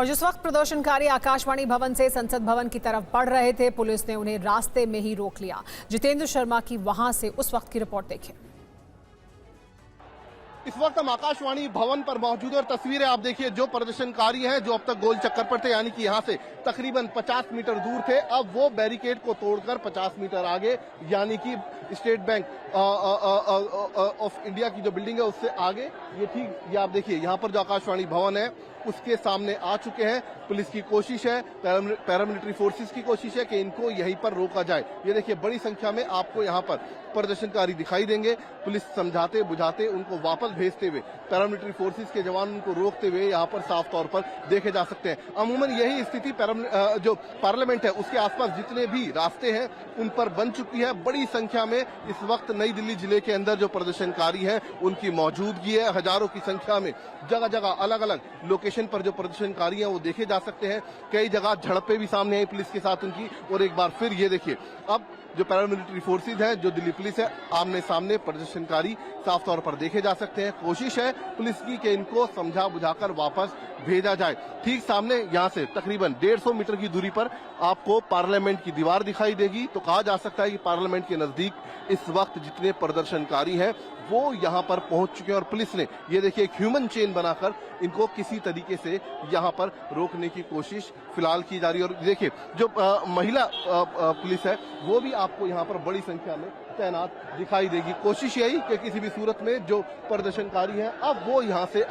और जिस वक्त प्रदर्शनकारी आकाशवाणी भवन से संसद भवन की तरफ बढ़ रहे थे, पुलिस ने उन्हें रास्ते में ही रोक लिया। जितेंद्र शर्मा की वहां से उस वक्त की रिपोर्ट देखें। इस वक्त हम आकाशवाणी भवन पर मौजूद और तस्वीरें आप देखिए। जो प्रदर्शनकारी हैं जो अब तक गोल चक्कर पर थे, यानी कि यहाँ से तकरीबन 50 मीटर दूर थे, अब वो बैरिकेड को तोड़कर 50 मीटर आगे, यानी कि स्टेट बैंक ऑफ इंडिया की जो बिल्डिंग है उससे आगे, ये ठीक ये आप देखिए यहाँ पर जो आकाशवाणी भवन है उसके सामने आ चुके हैं। पुलिस की कोशिश है, पैरामिलिट्री फोर्सेस की कोशिश है कि इनको यहीं पर रोका जाए। ये देखिए बड़ी संख्या में आपको यहाँ पर प्रदर्शनकारी दिखाई देंगे। पुलिस समझाते बुझाते उनको वापस भेजते हुए, पैरामिलिट्री फोर्सेस के जवान उनको रोकते हुए यहाँ पर साफ तौर पर देखे जा सकते हैं। अमूमन यही स्थिति जो पार्लियामेंट है उसके आसपास जितने भी रास्ते हैं उन पर बन चुकी है। बड़ी संख्या में इस वक्त नई दिल्ली जिले के अंदर जो प्रदर्शनकारी हैं उनकी मौजूदगी है। हजारों की संख्या में जगह जगह अलग अलग लोकेशन पर जो प्रदर्शनकारी हैं वो देखे जा सकते हैं। कई जगह झड़पें भी सामने आई पुलिस के साथ उनकी। और एक बार फिर ये देखिए, अब जो पैरामिलिट्री फोर्सेज हैं, जो दिल्ली पुलिस है, आमने सामने प्रदर्शनकारी साफ तौर पर देखे जा सकते हैं। कोशिश है पुलिस की कि इनको समझा बुझाकर वापस भेजा जाए। ठीक सामने यहाँ से तकरीबन 150 मीटर की दूरी पर आपको पार्लियामेंट की दीवार दिखाई देगी। तो कहा जा सकता है कि पार्लियामेंट के नजदीक इस वक्त जितने प्रदर्शनकारी हैं वो यहाँ पर पहुंच चुके हैं और पुलिस ने ये देखिए एक ह्यूमन चेन बनाकर इनको किसी तरीके से यहाँ पर रोकने की कोशिश फिलहाल की जा रही है। और देखिए जो महिला पुलिस है वो भी आपको यहाँ पर बड़ी संख्या में तैनात दिखाई देगी। कोशिश यही कि किसी भी सूरत में जो प्रदर्शनकारी हैं अब वो यहाँ से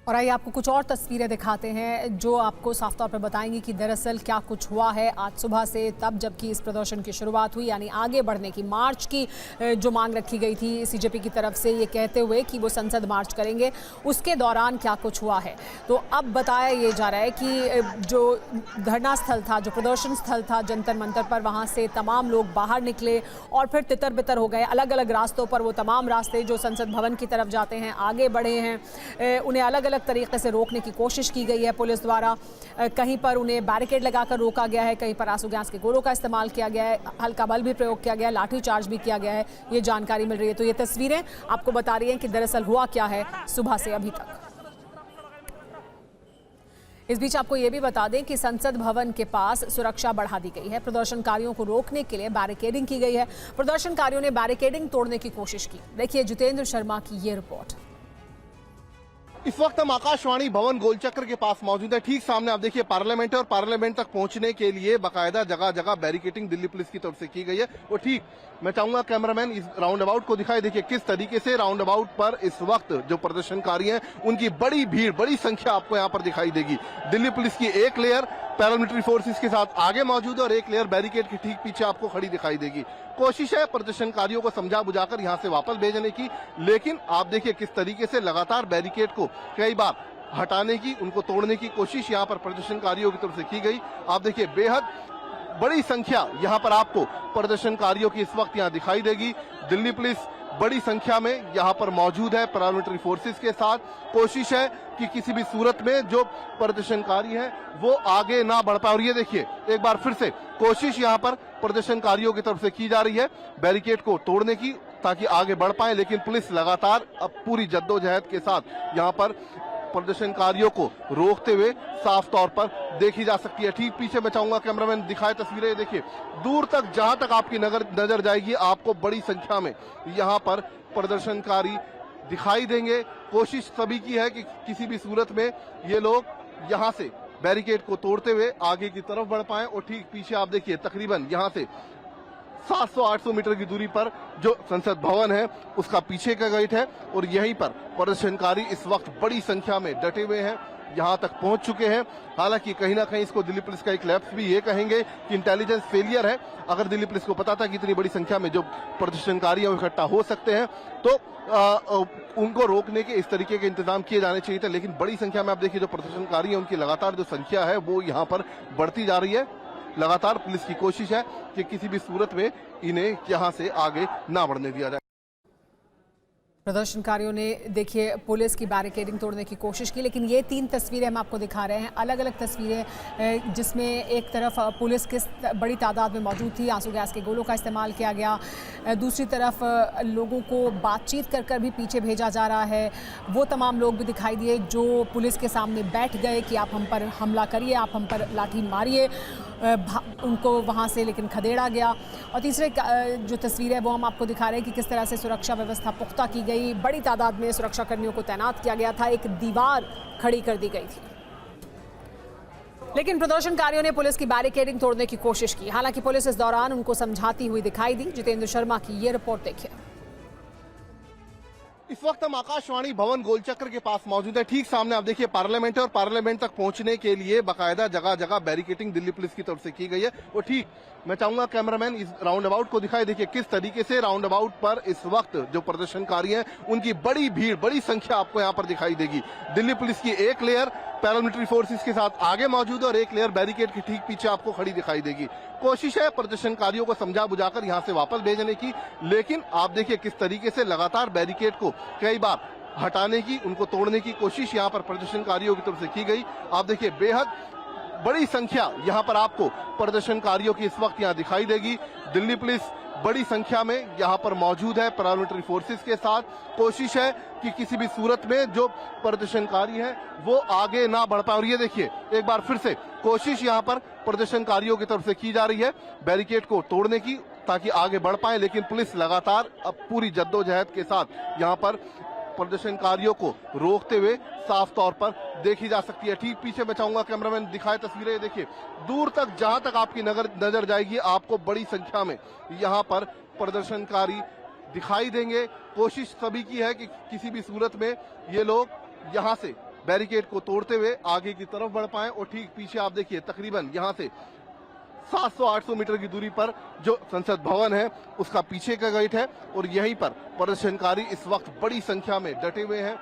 और आइए आपको कुछ और तस्वीरें दिखाते हैं जो आपको साफ तौर पर बताएंगी कि दरअसल क्या कुछ हुआ है आज सुबह से, तब जबकि इस प्रदर्शन की शुरुआत हुई, यानी आगे बढ़ने की, मार्च की जो मांग रखी गई थी सीजेपी की तरफ से, ये कहते हुए कि वो संसद मार्च करेंगे, उसके दौरान क्या कुछ हुआ है। तो अब बताया ये जा रहा है कि जो धरना स्थल था, जो प्रदर्शन स्थल था जंतर मंतर पर, वहाँ से तमाम लोग बाहर निकले और फिर तितर बितर हो गए। अलग अलग रास्तों पर वो तमाम रास्ते जो संसद भवन की तरफ जाते हैं आगे बढ़े हैं, उन्हें अलग अलग तरीके से रोकने की कोशिश की गई है पुलिस द्वारा। कहीं पर उन्हें बैरिकेड लगाकर रोका गया है, कहीं पर आंसू गैस के गोलों का इस्तेमाल किया गया है, हल्का बल भी प्रयोग किया गया है, लाठी चार्ज भी किया गया है, ये जानकारी मिल रही है। तो ये तस्वीरें आपको बता रही हैं कि दरअसल हुआ क्या है सुबह से अभी तक। इस बीच आपको ये भी बता दें कि संसद भवन के पास सुरक्षा बढ़ा दी गई है। प्रदर्शनकारियों को रोकने के लिए बैरिकेडिंग की गई है। प्रदर्शनकारियों ने बैरिकेडिंग तोड़ने की कोशिश की। देखिए जितेंद्र शर्मा की ये रिपोर्ट। इस वक्त हम आकाशवाणी भवन गोलचक्र के पास मौजूद है। ठीक सामने आप देखिए पार्लियामेंट है और पार्लियामेंट तक पहुंचने के लिए बाकायदा जगह जगह बैरिकेडिंग दिल्ली पुलिस की तरफ से की गई है। और ठीक मैं चाहूंगा कैमरामैन इस राउंड अबाउट को दिखाए। देखिए किस तरीके से राउंड अबाउट पर इस वक्त जो प्रदर्शनकारी हैं उनकी बड़ी भीड़, बड़ी संख्या आपको यहाँ पर दिखाई देगी। दिल्ली पुलिस की एक लेयर पैरामिलिट्री फोर्सेस के साथ आगे मौजूद है और एक लेयर बैरिकेड के ठीक पीछे आपको खड़ी दिखाई देगी। कोशिश है प्रदर्शनकारियों को समझा बुझाकर यहाँ से वापस भेजने की, लेकिन आप देखिए किस तरीके से लगातार बैरिकेड को कई बार हटाने की, उनको तोड़ने की कोशिश यहाँ पर प्रदर्शनकारियों की तरफ से की गई। आप देखिए बेहद बड़ी संख्या यहाँ पर आपको प्रदर्शनकारियों की इस वक्त यहाँ दिखाई देगी। दिल्ली पुलिस बड़ी संख्या में यहाँ पर मौजूद है पैरामिलिट्री फोर्सेस के साथ। कोशिश है कि किसी भी सूरत में जो प्रदर्शनकारी है वो आगे ना बढ़ पाए। और ये देखिए एक बार फिर से कोशिश यहाँ पर प्रदर्शनकारियों की तरफ से की जा रही है बैरिकेड को तोड़ने की, ताकि आगे बढ़ पाए। लेकिन पुलिस लगातार अब पूरी जद्दोजहद के साथ यहाँ पर प्रदर्शनकारियों को रोकते हुए साफ तौर पर देखी जा सकती है। ठीक पीछे मैं चाहूंगा कैमरामैन दिखाए तस्वीरें। देखिए दूर तक जहां तक आपकी नजर जाएगी आपको बड़ी संख्या में यहां पर प्रदर्शनकारी दिखाई देंगे। कोशिश सभी की है कि किसी भी सूरत में ये लोग यहां से बैरिकेड को तोड़ते हुए आगे की तरफ बढ़ पाए। और ठीक पीछे आप देखिए तकरीबन यहां से 700-800 मीटर की दूरी पर जो संसद भवन है उसका पीछे का गेट है और यहीं पर प्रदर्शनकारी इस वक्त बड़ी संख्या में डटे हुए हैं, यहां तक पहुंच चुके हैं। हालांकि कहीं ना कहीं इसको दिल्ली पुलिस का एक लैप्स भी ये कहेंगे कि इंटेलिजेंस फेलियर है। अगर दिल्ली पुलिस को पता था कि इतनी बड़ी संख्या में जो प्रदर्शनकारी हैं इकट्ठा हो सकते हैं तो उनको रोकने के इस तरीके के इंतजाम किए जाने चाहिए थे। लेकिन बड़ी संख्या में आप देखिए जो प्रदर्शनकारी हैं उनकी लगातार जो संख्या है वो यहाँ पर बढ़ती जा रही है। लगातार पुलिस की कोशिश है कि किसी भी सूरत में इन्हें यहां से आगे ना बढ़ने दिया जाए। प्रदर्शनकारियों ने देखिए पुलिस की बैरिकेडिंग तोड़ने की कोशिश की, लेकिन ये 3 तस्वीरें हम आपको दिखा रहे हैं, अलग अलग तस्वीरें जिसमें एक तरफ पुलिस किस बड़ी तादाद में मौजूद थी, आंसू गैस के गोलों का इस्तेमाल किया गया, दूसरी तरफ लोगों को बातचीत कर कर भी पीछे भेजा जा रहा है। वो तमाम लोग भी दिखाई दिए जो पुलिस के सामने बैठ गए कि आप हम पर हमला करिए, आप हम पर लाठी मारिए, उनको वहाँ से लेकिन खदेड़ा गया। और तीसरे जो तस्वीर है वो हम आपको दिखा रहे हैं कि किस तरह से सुरक्षा व्यवस्था पुख्ता की गई, बड़ी तादाद में सुरक्षा कर्मियों को तैनात किया गया था, एक दीवार खड़ी कर दी गई थी। लेकिन प्रदर्शनकारियों ने पुलिस की बैरिकेडिंग तोड़ने की कोशिश की, हालांकि पुलिस इस दौरान उनको समझाती हुई दिखाई दी। जितेंद्र शर्मा की ये रिपोर्ट देखिए। इस वक्त हम आकाशवाणी भवन गोलचक्र के पास मौजूद है। ठीक सामने आप देखिए पार्लियामेंट है और पार्लियामेंट तक पहुंचने के लिए बाकायदा जगह जगह बैरिकेडिंग दिल्ली पुलिस की तरफ से की गई है। और ठीक मैं चाहूंगा कैमरामैन इस राउंड अबाउट को दिखाई, देखिए किस तरीके से राउंड अबाउट पर इस वक्त जो प्रदर्शनकारी हैं उनकी बड़ी भीड़, बड़ी संख्या आपको यहाँ पर दिखाई देगी। दिल्ली पुलिस की एक लेयर पैरामिलिट्री फोर्सेस के साथ आगे मौजूद है और एक लेयर बैरिकेड के ठीक पीछे आपको खड़ी दिखाई देगी। कोशिश है प्रदर्शनकारियों को समझा बुझाकर यहाँ से वापस भेजने की, लेकिन आप देखिए किस तरीके से लगातार बैरिकेड को कई बार हटाने की, उनको तोड़ने की कोशिश यहाँ पर प्रदर्शनकारियों की तरफ से की गई। आप देखिए बेहद बड़ी संख्या यहाँ पर आपको प्रदर्शनकारियों की इस वक्त यहाँ दिखाई देगी। दिल्ली पुलिस बड़ी संख्या में यहाँ पर मौजूद है पैरामिलिट्री फोर्सेस के साथ। कोशिश है कि किसी भी सूरत में जो प्रदर्शनकारी हैं वो आगे ना बढ़ पाए। और ये देखिए एक बार फिर से कोशिश यहाँ पर प्रदर्शनकारियों की तरफ से की जा रही है बैरिकेड को तोड़ने की, ताकि आगे बढ़ पाए, लेकिन पुलिस लगातार अब पूरी जद्दोजहद के साथ यहाँ पर प्रदर्शनकारियों को रोकते हुए साफ तौर पर देखी जा सकती है। ठीक पीछे मैं चाहूंगा कैमरामैन दिखाए तस्वीरें, देखिए दूर तक जहां तक आपकी नजर जाएगी आपको बड़ी संख्या में यहाँ पर प्रदर्शनकारी दिखाई देंगे। कोशिश सभी की है कि किसी भी सूरत में ये लोग यहाँ से बैरिकेड को तोड़ते हुए आगे की तरफ बढ़ पाएं। और ठीक पीछे आप देखिए तकरीबन यहाँ से 700-800 मीटर की दूरी पर जो संसद भवन है उसका पीछे का गेट है और यहीं पर प्रदर्शनकारी इस वक्त बड़ी संख्या में डटे हुए हैं।